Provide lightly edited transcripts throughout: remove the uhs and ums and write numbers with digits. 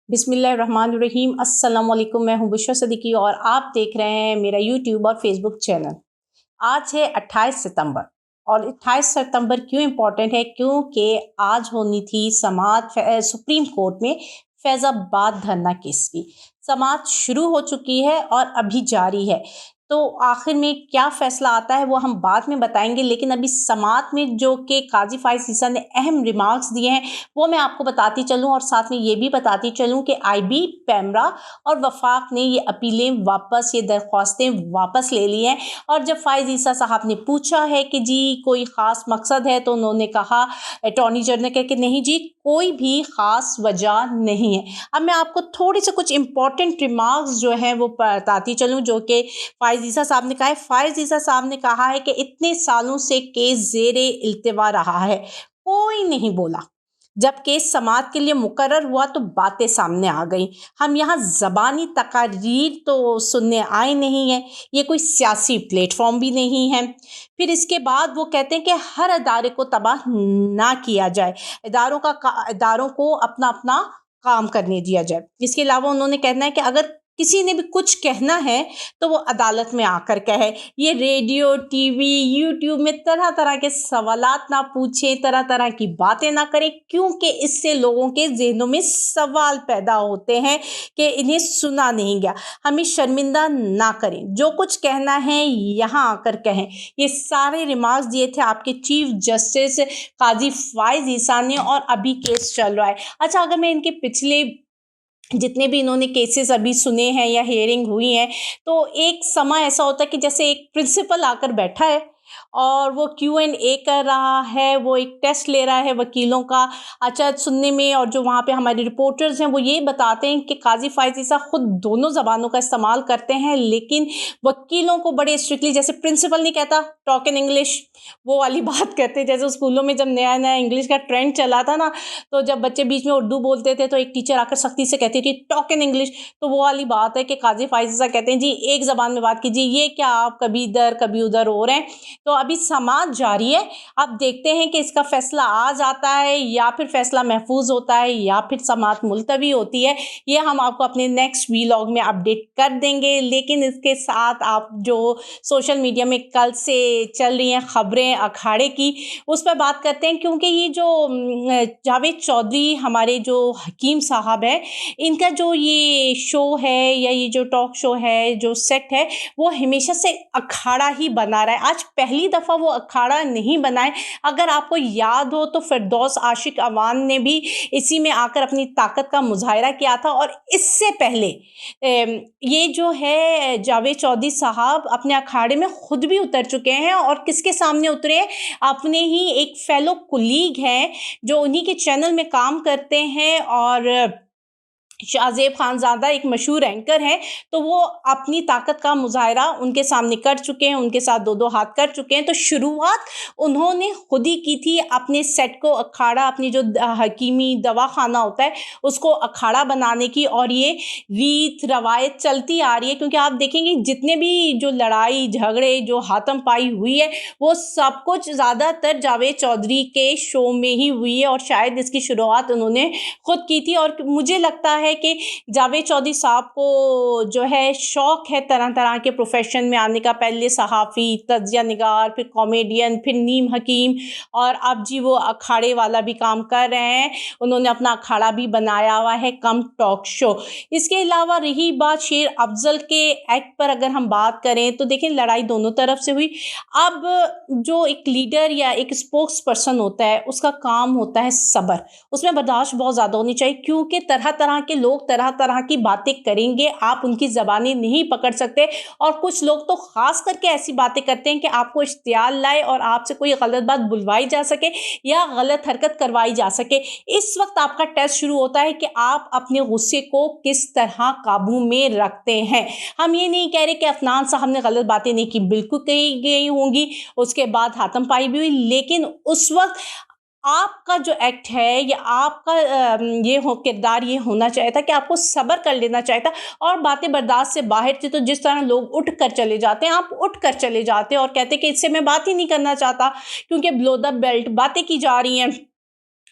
बिस्मिल्लाहिर्रहमानिर्रहीम। अस्सलाम वालेकुम। मैं हूं बुशरा सिद्दीकी और आप देख रहे हैं मेरा यूट्यूब और फेसबुक चैनल। आज है 28 सितंबर और 28 सितंबर क्यों इम्पोर्टेंट है? क्योंकि आज होनी थी समाअत सुप्रीम कोर्ट में फैज़ाबाद धरना केस की। समाअत शुरू हो चुकी है और अभी जारी है। तो आखिर में क्या फ़ैसला आता है वो हम बाद में बताएंगे, लेकिन अभी समाअत में जो कि काज़ी फ़ाइज़ ईसा ने अहम रिमार्क्स दिए हैं वो मैं आपको बताती चलूँ और साथ में ये भी बताती चलूँ कि आईबी, पैमरा और वफाक ने ये अपीलें वापस, ये दरख्वास्तें वापस ले ली हैं। और जब फ़ाइज़ ईसा साहब ने पूछा है कि जी कोई ख़ास मकसद है, तो उन्होंने कहा, अटॉर्नी जनरल ने कहा कि नहीं जी, कोई भी ख़ास वजह नहीं है। अब मैं आपको थोड़ी सी कुछ इंपॉर्टेंट रिमार्क्स जो हैं वो बताती चलूँ जो कि फ़ाइज़ ईसा साहब ने कहा है। फ़ाइज़ ईसा साहब ने कहा है कि इतने सालों से केस ज़ेरे इल्तिवा रहा है, कोई नहीं बोला। जब केस समाअत के लिए मुकर्रर हुआ तो बातें सामने आ गई। हम यहाँ ज़बानी तकारीर तो सुनने आए नहीं हैं, ये कोई सियासी प्लेटफॉर्म भी नहीं है। फिर इसके बाद वो कहते हैं कि हर अदारे को तबाह ना किया जाए, इदारों को अपना अपना काम करने दिया जाए। इसके अलावा उन्होंने कहना है कि अगर किसी ने भी कुछ कहना है तो वो अदालत में आकर कहे। ये रेडियो, टीवी, यूट्यूब में तरह तरह के सवालात ना पूछें, तरह तरह की बातें ना करें, क्योंकि इससे लोगों के ज़हनों में सवाल पैदा होते हैं कि इन्हें सुना नहीं गया। हमें शर्मिंदा ना करें, जो कुछ कहना है यहाँ आकर कहें। ये सारे रिमार्क्स दिए थे आपके चीफ जस्टिस काजी फ़ाइज़ ईसा ने और अभी केस चल रहा है। अच्छा, अगर मैं इनके पिछले जितने भी इन्होंने केसेस अभी सुने हैं या हियरिंग हुई हैं, तो एक समय ऐसा होता है कि जैसे एक प्रिंसिपल आकर बैठा है और वो Q&A कर रहा है, वो एक टेस्ट ले रहा है वकीलों का। अच्छा, सुनने में और जो वहाँ पे हमारे रिपोर्टर्स हैं वो ये बताते हैं कि काजी फ़ाइज़ ईसा खुद दोनों ज़बानों का इस्तेमाल करते हैं, लेकिन वकीलों को बड़े स्ट्रिक्टली, जैसे प्रिंसिपल नहीं कहता टॉक इन इंग्लिश, वो वाली बात कहते हैं। जैसे स्कूलों में जब नया नया इंग्लिश का ट्रेंड चला था ना, तो जब बच्चे बीच में उर्दू बोलते थे तो एक टीचर आकर सख्ती से कहती थी टॉक इन इंग्लिश। तो वो वाली बात है कि काजी फ़ाइज़ ईसा कहते हैं जी एक ज़बान में बात कीजिए, ये क्या आप कभी इधर कभी उधर हो रहे हैं। तो अभी समाअत जारी है, अब देखते हैं कि इसका फ़ैसला आज आता है या फिर फ़ैसला महफूज होता है या फिर समाअत मुलतवी होती है। ये हम आपको अपने नेक्स्ट वीलॉग में अपडेट कर देंगे। लेकिन इसके साथ आप जो सोशल मीडिया में कल से चल रही हैं खबरें अखाड़े की, उस पर बात करते हैं, क्योंकि ये जो जावेद चौधरी हमारे जो हकीम साहब हैं, इनका जो ये शो है या ये जो टॉक शो है, जो सेट है, वो हमेशा से अखाड़ा ही बना रहा है। आज पहली दफ़ा वो अखाड़ा नहीं बनाए। अगर आपको याद हो तो फिरदौस आशिक अवान ने भी इसी में आकर अपनी ताकत का मुज़ाहिरा किया था। और इससे पहले ये जो है जावेद चौधरी साहब अपने अखाड़े में खुद भी उतर चुके हैं। और किसके सामने उतरे? अपने ही एक फेलो कुलीग हैं जो उन्हीं के चैनल में काम करते हैं, और शाहज़ेब खानज़ादा एक मशहूर एंकर हैं। तो वो अपनी ताकत का मुज़ाहिरा उनके सामने कर चुके हैं, उनके साथ दो दो हाथ कर चुके हैं। तो शुरुआत उन्होंने खुद ही की थी अपने सेट को अखाड़ा, अपनी जो हकीमी दवाखाना होता है उसको अखाड़ा बनाने की। और ये रीत रवायत चलती आ रही है, क्योंकि आप देखेंगे जितने भी जो लड़ाई झगड़े, जो हाथम पाई हुई है, वो सब कुछ ज़्यादातर जावेद चौधरी के शो में ही हुई है। और शायद इसकी शुरुआत उन्होंने खुद की थी। और मुझे लगता है कि जावेद चौधरी साहब को जो है शौक है तरह तरह के प्रोफेशन में आने का। पहले सहाफ़ी, तज्ज़िया निगार, फिर कॉमेडियन, फिर नीम हकीम, और अब जी वो अखाड़े वाला भी काम कर रहे हैं। उन्होंने अपना अखाड़ा भी बनाया हुआ है कम टॉक शो। इसके अलावा रही बात शेर अफजल के एक्ट पर, अगर हम बात करें तो देखें लड़ाई दोनों तरफ से हुई। अब जो एक लीडर या एक स्पोक्स पर्सन होता है उसका काम होता है सब्र, उसमें बर्दाश्त बहुत ज़्यादा होनी चाहिए, क्योंकि तरह तरह के लोग तरह तरह की बातें करेंगे, आप उनकी ज़बानें नहीं पकड़ सकते। और कुछ लोग तो ख़ास करके ऐसी बातें करते हैं कि आपको इश्तियाल लाए और आपसे कोई गलत बात बुलवाई जा सके या गलत हरकत करवाई जा सके। इस वक्त आपका टेस्ट शुरू होता है कि आप अपने गुस्से को किस तरह काबू में रखते हैं। हम ये नहीं कह रहे कि अफनान साहब ने गलत बातें नहीं की, बिल्कुल कही गई होंगी, उसके बाद हाथम पाई भी हुई, लेकिन उस वक्त आपका जो एक्ट है या आपका ये हो किरदार ये होना चाहिए था कि आपको सब्र कर लेना चाहिए था। और बातें बर्दाश्त से बाहर थी, तो जिस तरह लोग उठ कर चले जाते हैं, आप उठ कर चले जाते हैं और कहते हैं कि इससे मैं बात ही नहीं करना चाहता, क्योंकि बिलो द बेल्ट बातें की जा रही हैं।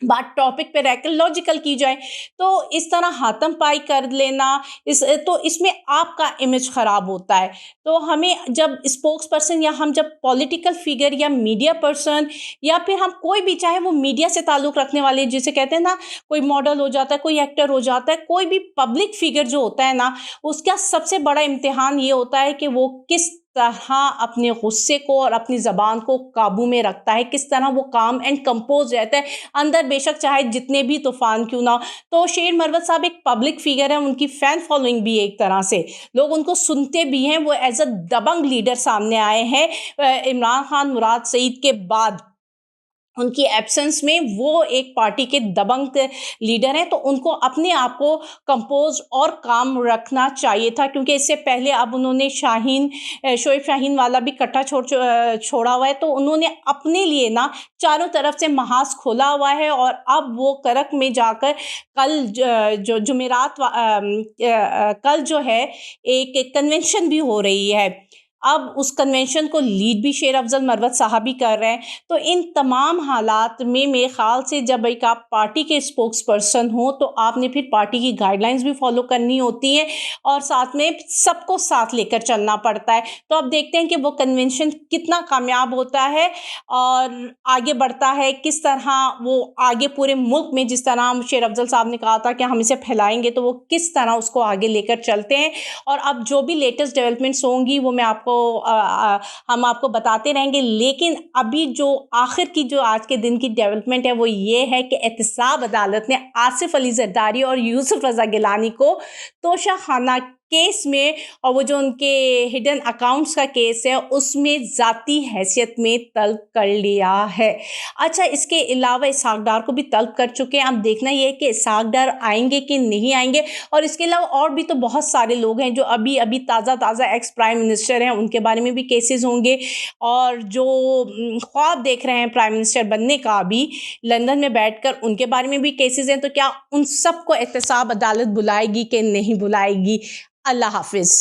बात टॉपिक पे रहकर लॉजिकल की जाए, तो इस तरह हाथम पाई कर लेना, तो इसमें आपका इमेज ख़राब होता है। तो हमें जब स्पोक्स पर्सन या हम जब पॉलिटिकल फिगर या मीडिया पर्सन या फिर हम कोई भी, चाहे वो मीडिया से ताल्लुक़ रखने वाले, जिसे कहते हैं ना, कोई मॉडल हो जाता है, कोई एक्टर हो जाता है, कोई भी पब्लिक फिगर जो होता है ना, उसका सबसे बड़ा इम्तिहान ये होता है कि वो किस तरह अपने गुस्से को और अपनी ज़बान को काबू में रखता है, किस तरह वो काम एंड कंपोज़ रहता है, अंदर बेशक चाहे जितने भी तूफ़ान क्यों ना हो। तो शेर मरवत साहब एक पब्लिक फ़िगर है, उनकी फ़ैन फ़ॉलोइंग भी है एक तरह से, लोग उनको सुनते भी हैं, वो एज़ अ दबंग लीडर सामने आए हैं इमरान खान, मुराद सईद के बाद। उनकी एब्सेंस में वो एक पार्टी के दबंग लीडर हैं, तो उनको अपने आप को कंपोज़ और काम रखना चाहिए था, क्योंकि इससे पहले अब उन्होंने शोएब शाहीन वाला भी कट्टा छोड़ा हुआ है, तो उन्होंने अपने लिए ना चारों तरफ से महाज खोला हुआ है, और अब वो करक में जाकर कल जो कल जो है एक कन्वेंशन भी हो रही है। अब उस कन्वेंशन को लीड भी शेर अफ़ज़ल मरवत साहब ही कर रहे हैं। तो इन तमाम हालात में मेरे ख़्याल से जब एक आप पार्टी के स्पोक्स पर्सन हो, तो आपने फिर पार्टी की गाइडलाइंस भी फ़ॉलो करनी होती हैं, और साथ में सबको साथ लेकर चलना पड़ता है। तो अब देखते हैं कि वो कन्वेंशन कितना कामयाब होता है और आगे बढ़ता है, किस तरह वो आगे पूरे मुल्क में, जिस तरह शेर अफ़ज़ल साहब ने कहा था कि हम इसे फैलाएँगे, तो वो किस तरह उसको आगे लेकर चलते हैं। और अब जो भी लेटेस्ट डेवलपमेंट्स होंगी वो हम आपको बताते रहेंगे। लेकिन अभी जो आखिर की जो आज के दिन की डेवलपमेंट है वो ये है कि एहतसाब अदालत ने आसिफ अली जरदारी और यूसुफ रज़ा गिलानी को तोशाखाना केस में, और वो जो उनके हिडन अकाउंट्स का केस है उसमें ज़ाती हैसियत में तलब कर लिया है। अच्छा, इसके अलावा इसहाक डार को भी तलब कर चुके हैं। अब देखना ये है कि इसहाक डार आएंगे कि नहीं आएंगे, और इसके अलावा और भी तो बहुत सारे लोग हैं जो अभी अभी ताज़ा एक्स प्राइम मिनिस्टर हैं, उनके बारे में भी केसेस होंगे, और जो ख्वाब देख रहे हैं प्राइम मिनिस्टर बनने का भी लंदन में बैठकर, उनके बारे में भी केसेस हैं। तो क्या उन सबको एहतसाब अदालत बुलाएगी कि नहीं बुलाएगी? अल्लाह हाफ़िज़।